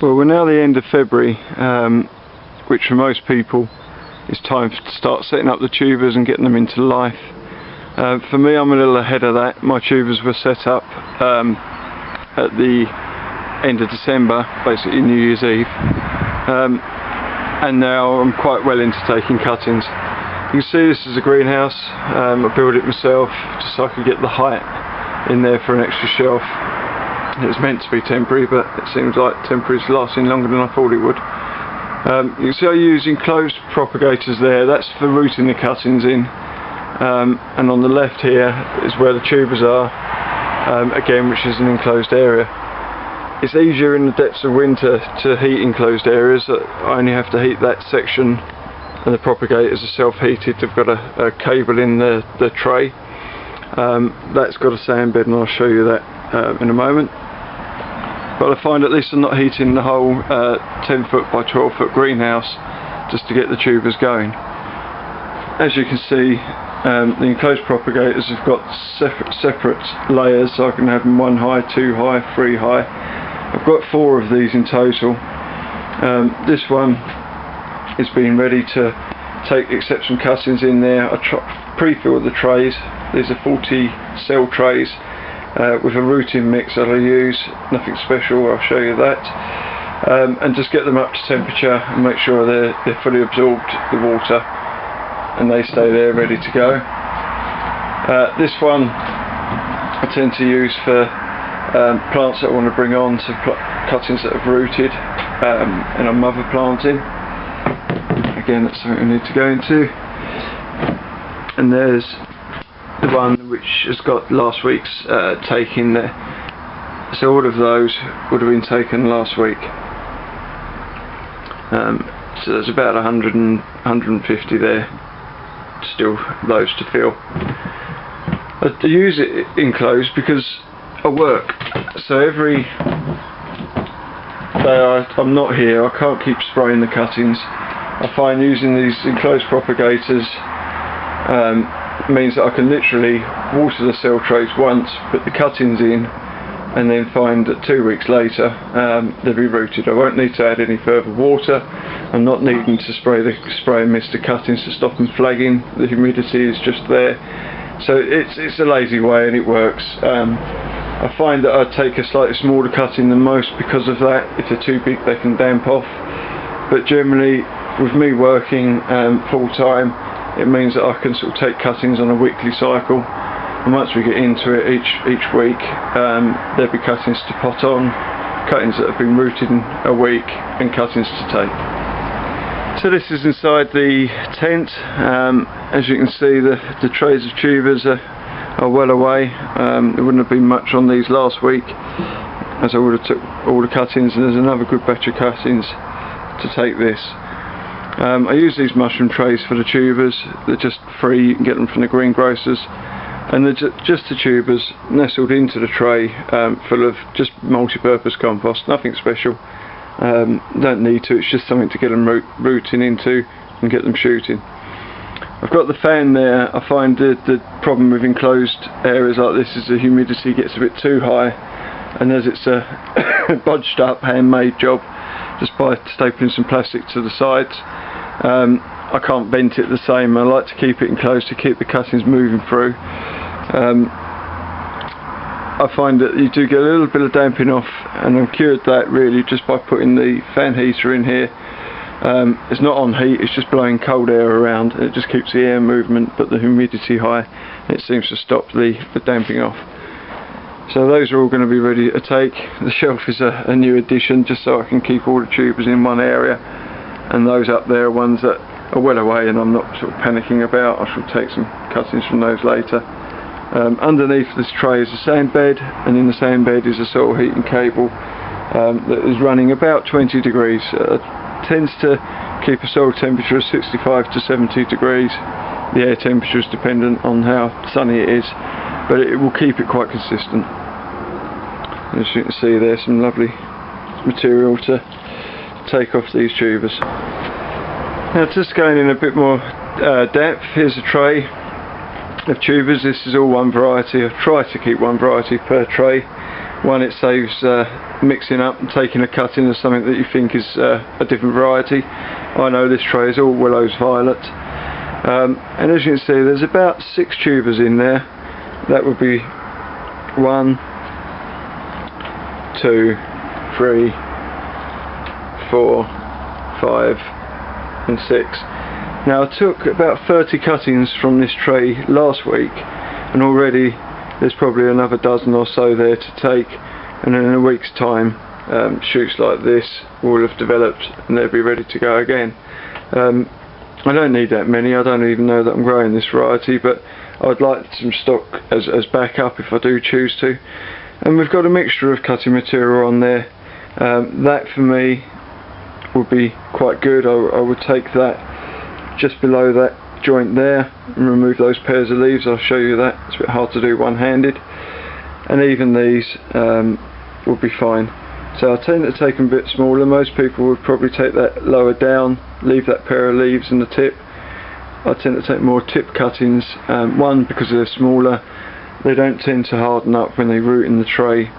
Well, we're now the end of February, which for most people is time to start setting up the tubers and getting them into life. For me, I'm a little ahead of that. My tubers were set up at the end of December, basically New Year's Eve, and now I'm quite well into taking cuttings. You can see this is a greenhouse. I built it myself just so I could get the height in there for an extra shelf. It was meant to be temporary, but it seems like temporary is lasting longer than I thought it would. You can see I use enclosed propagators there. That's for rooting the cuttings in. And on the left here is where the tubers are, again, which is an enclosed area. It's easier in the depths of winter to heat enclosed areas. I only have to heat that section, and the propagators are self-heated. They've got a cable in the tray. That's got a sand bed, and I'll show you that in a moment. But I find at least I'm not heating the whole 10 foot by 12 foot greenhouse just to get the tubers going. As you can see, the enclosed propagators have got separate layers, so I can have them 1 high, 2 high, 3 high. I've got 4 of these in total. This one is being ready to accept some cuttings in there. I pre-filled the trays. These are 40 cell trays. With a rooting mix that I use, nothing special, I'll show you that, and just get them up to temperature and make sure they're fully absorbed the water and they stay there ready to go. This one I tend to use for plants that I want to bring on, so cuttings that have rooted and I'm mother planting. Again, that's something I need to go into. And there's the one which has got last week's take in there. So all of those would have been taken last week. So there's about 100 and 150 there, still those to fill. I use it enclosed because I work, so every day I'm not here, I can't keep spraying the cuttings. I find using these enclosed propagators means that I can literally water the cell trays once, put the cuttings in, and then find that 2 weeks later they'll be rooted. I won't need to add any further water. I'm not needing to spray and mist the cuttings to stop them flagging. The humidity is just there, so it's a lazy way and it works. I find that I take a slightly smaller cutting than most because of that. If they're too big they can damp off, but generally with me working full time, it means that I can sort of take cuttings on a weekly cycle, and once we get into it each week, there'll be cuttings to pot on, cuttings that have been rooted in a week, and cuttings to take. So this is inside the tent. As you can see, the trays of tubers are well away. There wouldn't have been much on these last week, as I would have took all the cuttings, and there's another good batch of cuttings to take this. I use these mushroom trays for the tubers. They're just free, you can get them from the greengrocers, and they're just the tubers nestled into the tray, full of just multi-purpose compost, nothing special. Don't need to, it's just something to get them rooting into and get them shooting. I've got the fan there. I find the problem with enclosed areas like this is the humidity gets a bit too high, and as it's a bodged up handmade job just by stapling some plastic to the sides, I can't vent it the same. I like to keep it enclosed to keep the cuttings moving through. I find that you do get a little bit of damping off, and I've cured that really just by putting the fan heater in here. It's not on heat, it's just blowing cold air around. It just keeps the air movement but the humidity high. It seems to stop the damping off. So those are all going to be ready to take. The shelf is a new addition just so I can keep all the tubers in one area, and those up there are ones that are well away and I'm not sort of panicking about. I shall take some cuttings from those later. Underneath this tray is a sand bed, and in the sand bed is a soil heating cable that is running about 20 degrees. Tends to keep a soil temperature of 65 to 70 degrees. The air temperature is dependent on how sunny it is, but it will keep it quite consistent. As you can see, there's some lovely material to take off these tubers. Now, just going in a bit more depth, here's a tray of tubers. This is all one variety. I try to keep one variety per tray. One, it saves mixing up and taking a cutting of something that you think is a different variety. I know this tray is all Willow's Violet, and as you can see there's about 6 tubers in there. That would be 1, 2, 3, 4, 5 and 6. Now I took about 30 cuttings from this tray last week, and already there's probably another dozen or so there to take, and in a week's time shoots like this will have developed and they'll be ready to go again. I don't need that many. I don't even know that I'm growing this variety, but I'd like some stock as backup if I do choose to. And we've got a mixture of cutting material on there. That for me would be quite good. I would take that just below that joint there and remove those pairs of leaves. I'll show you that. It's a bit hard to do one-handed. And even these would be fine. So I tend to take them a bit smaller. Most people would probably take that lower down, leave that pair of leaves in the tip. I tend to take more tip cuttings. One, because they're smaller, they don't tend to harden up when they root in the tray.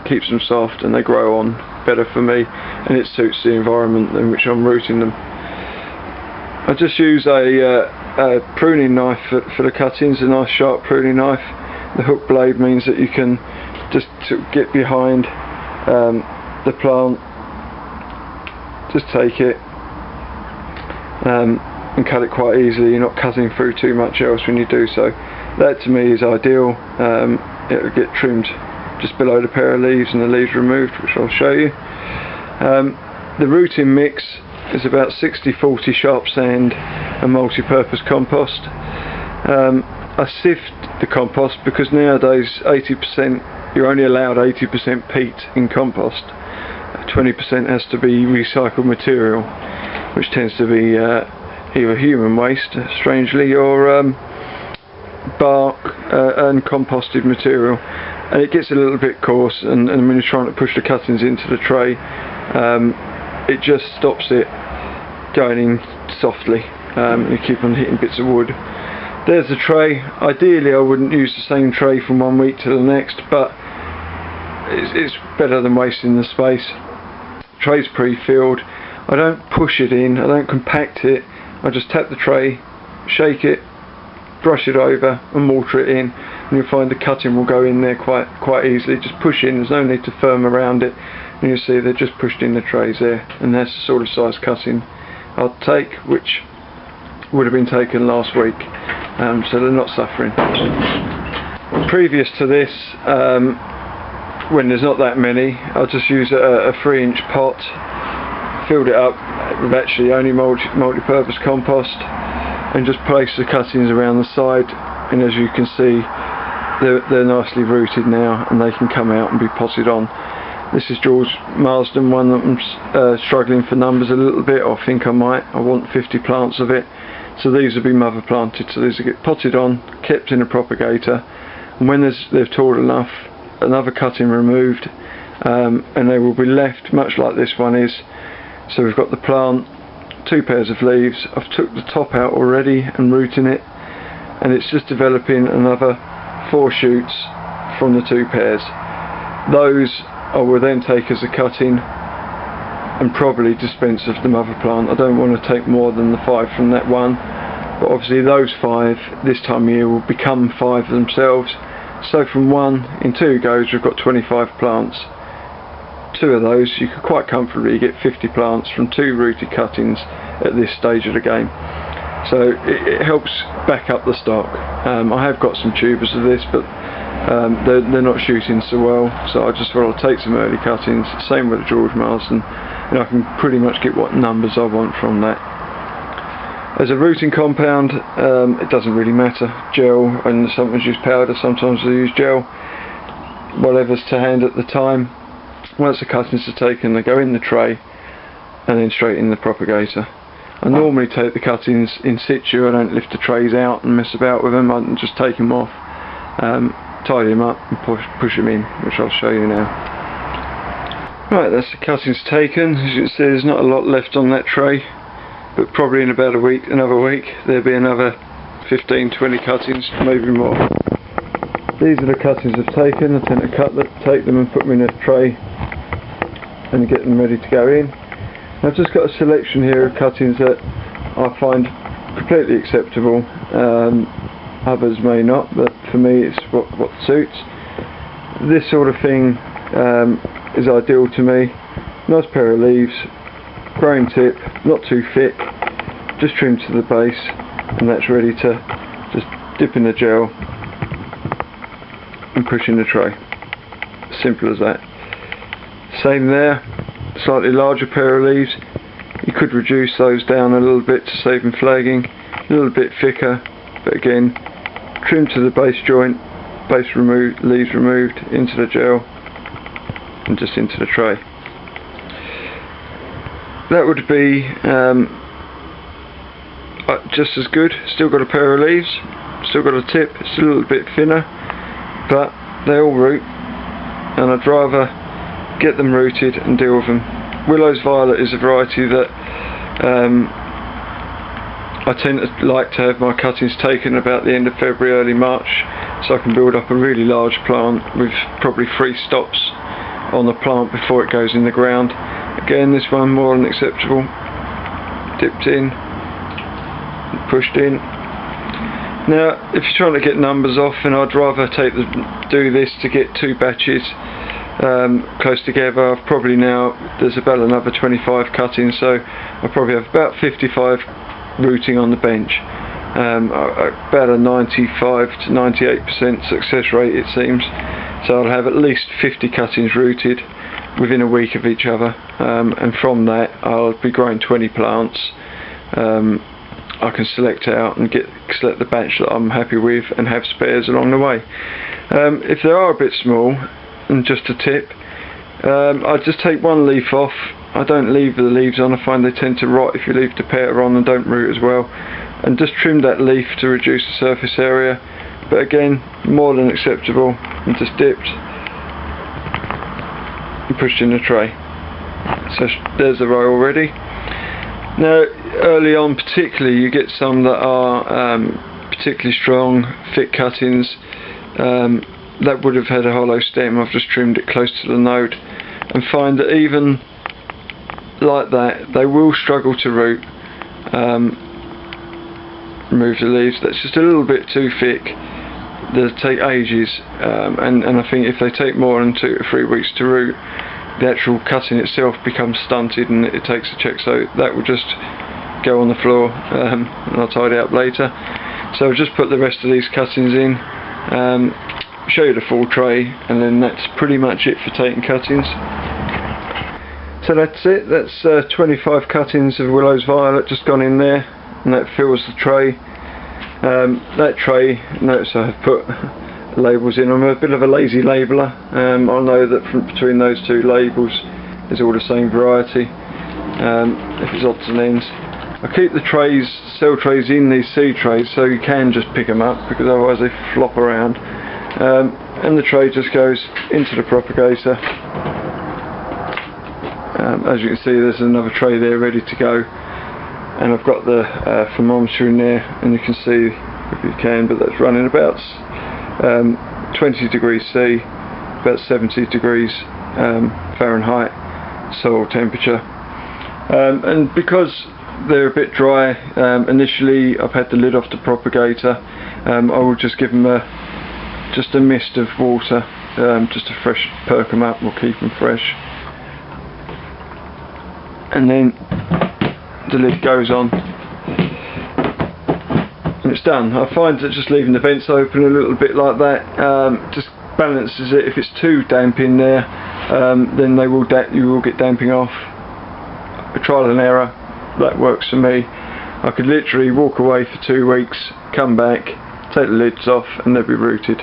Keeps them soft and they grow on better for me, and it suits the environment in which I'm rooting them. I just use a pruning knife for the cuttings, a nice sharp pruning knife. The hook blade means that you can just get behind the plant, just take it and cut it quite easily. You're not cutting through too much else when you do so. That to me is ideal. It will get trimmed just below the pair of leaves and the leaves removed, which I'll show you. The rooting mix is about 60-40 sharp sand and multi-purpose compost. I sift the compost because nowadays 80%, you're only allowed 80% peat in compost. 20% has to be recycled material, which tends to be either human waste, strangely, or bark and composted material, and it gets a little bit coarse, and when you're trying to push the cuttings into the tray, it just stops it going in softly. You keep on hitting bits of wood. There's the tray. Ideally I wouldn't use the same tray from one week to the next, but it's better than wasting the space. The tray's pre-filled. I don't push it in, I don't compact it, I just tap the tray, shake it, brush it over and water it in, and you'll find the cutting will go in there quite easily. Just push in, there's no need to firm around it, and you'll see they're just pushed in the trays there, and that's the sort of size cutting I'll take, which would have been taken last week, so they're not suffering. Previous to this, when there's not that many, I'll just use a 3-inch pot, filled it up with actually only multi-purpose compost, and just place the cuttings around the side, and as you can see they're nicely rooted now and they can come out and be potted on. This is George Marsden, one that I'm struggling for numbers a little bit. I think I want 50 plants of it, so these will be mother planted, so these will get potted on, kept in a propagator, and when they've tall enough, another cutting removed, and they will be left much like this one is. So we've got the plant, 2 pairs of leaves. I've took the top out already and rooting it, and it's just developing another 4 shoots from the 2 pairs. Those I will then take as a cutting and probably dispense of the mother plant. I don't want to take more than the 5 from that one, but obviously those 5 this time of year will become 5 themselves. So from 1 in 2 goes we've got 25 plants. 2 of those you could quite comfortably get 50 plants from 2 rooted cuttings at this stage of the game. So it helps back up the stock. I have got some tubers of this, but they're not shooting so well, so I just thought I'll take some early cuttings. Same with the George Marsden, and I can pretty much get what numbers I want from that. As a rooting compound, it doesn't really matter. Gel, and sometimes use powder, sometimes I use gel, whatever's to hand at the time. Once the cuttings are taken, they go in the tray and then straight in the propagator. I normally take the cuttings in situ. I don't lift the trays out and mess about with them. I just take them off, tidy them up and push them in, which I'll show you now. Right, that's the cuttings taken. As you can see, there's not a lot left on that tray, but probably in about another week there'll be another 15-20 cuttings, maybe more. These are the cuttings I've taken. I tend to take them and put them in a tray and get them ready to go in. I've just got a selection here of cuttings that I find completely acceptable. Others may not, but for me it's what suits. This sort of thing is ideal to me. Nice pair of leaves, growing tip, not too thick, just trimmed to the base, and that's ready to just dip in the gel and push in the tray. Simple as that. Same there, slightly larger pair of leaves. You could reduce those down a little bit to save them flagging. A little bit thicker, but again, trim to the base joint, base removed, leaves removed, into the gel, and just into the tray. That would be just as good. Still got a pair of leaves, still got a tip, it's a little bit thinner, but they all root, and I'd rather get them rooted and deal with them. Willow's Violet is a variety that I tend to like to have my cuttings taken about the end of February, early March, so I can build up a really large plant with probably 3 stops on the plant before it goes in the ground. Again, this one more than acceptable. Dipped in, pushed in. Now, if you're trying to get numbers off, then I'd rather do this to get 2 batches close together. I've probably now, there's about another 25 cuttings, so I probably have about 55 rooting on the bench. About a 95 to 98% success rate, it seems. So I'll have at least 50 cuttings rooted within a week of each other, and from that I'll be growing 20 plants. I can select out and select the batch that I'm happy with and have spares along the way. If they are a bit small and just a tip, I just take one leaf off. I don't leave the leaves on. I find they tend to rot if you leave the pair on and don't root as well, and just trim that leaf to reduce the surface area. But again, more than acceptable, and just dipped and pushed in the tray. So there's the row already. Now, early on particularly, you get some that are particularly strong, thick cuttings that would have had a hollow stem. I've just trimmed it close to the node, and find that even like that, they will struggle to root. Remove the leaves. That's just a little bit too thick. They'll take ages, and I think if they take more than 2 to 3 weeks to root, the actual cutting itself becomes stunted and it takes a check. So that will just go on the floor, and I'll tidy up later. So I'll just put the rest of these cuttings in, show you the full tray, and then that's pretty much it for taking cuttings. So that's it. That's 25 cuttings of Willow's Violet just gone in there, and that fills the tray. That tray, notice I have put labels in. I'm a bit of a lazy labeler. I'll know that from between those 2 labels is all the same variety, if it's odds and ends. I keep the trays, cell trays, in these seed trays, so you can just pick them up, because otherwise they flop around. And the tray just goes into the propagator. As you can see, there's another tray there ready to go, and I've got the thermometer in there, and you can see, if you can, but that's running about 20 degrees C, about 70 degrees Fahrenheit soil temperature. And because they're a bit dry, initially I've had the lid off the propagator. I will just give them just a mist of water, just to perk them up, or keep them fresh. And then the lid goes on, and it's done. I find that just leaving the vents open a little bit like that just balances it. If it's too damp in there, then you will get damping off. A trial and error, that works for me. I could literally walk away for 2 weeks, come back, take the lids off, and they'll be rooted.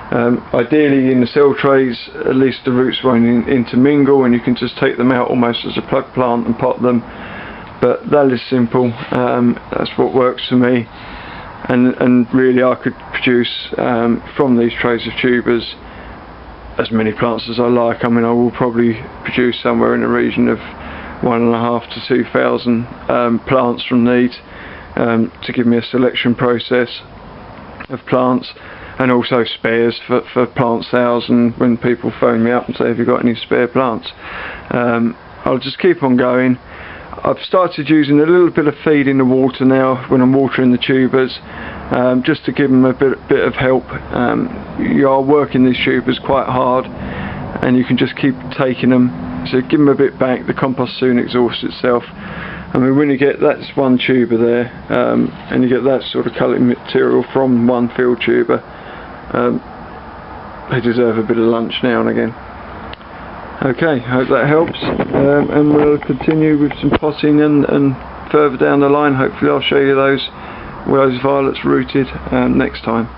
Ideally in the cell trays, at least the roots won't intermingle, and you can just take them out almost as a plug plant and pot them. But that is simple. That's what works for me, and really I could produce from these trays of tubers as many plants as I like. I mean, I will probably produce somewhere in the region of 1,500 to 2,000 plants from these, to give me a selection process of plants. and also spares for plant sales, and when people phone me up and say have you got any spare plants. I'll just keep on going. I've started using a little bit of feed in the water now when I'm watering the tubers, just to give them a bit of help. You are working these tubers quite hard, and you can just keep taking them, so give them a bit back. The compost soon exhausts itself. I mean, when you get, that's one tuber there, and you get that sort of culling material from one field tuber, they deserve a bit of lunch now and again. Okay, hope that helps, and we'll continue with some potting, and further down the line hopefully I'll show you those violets rooted next time.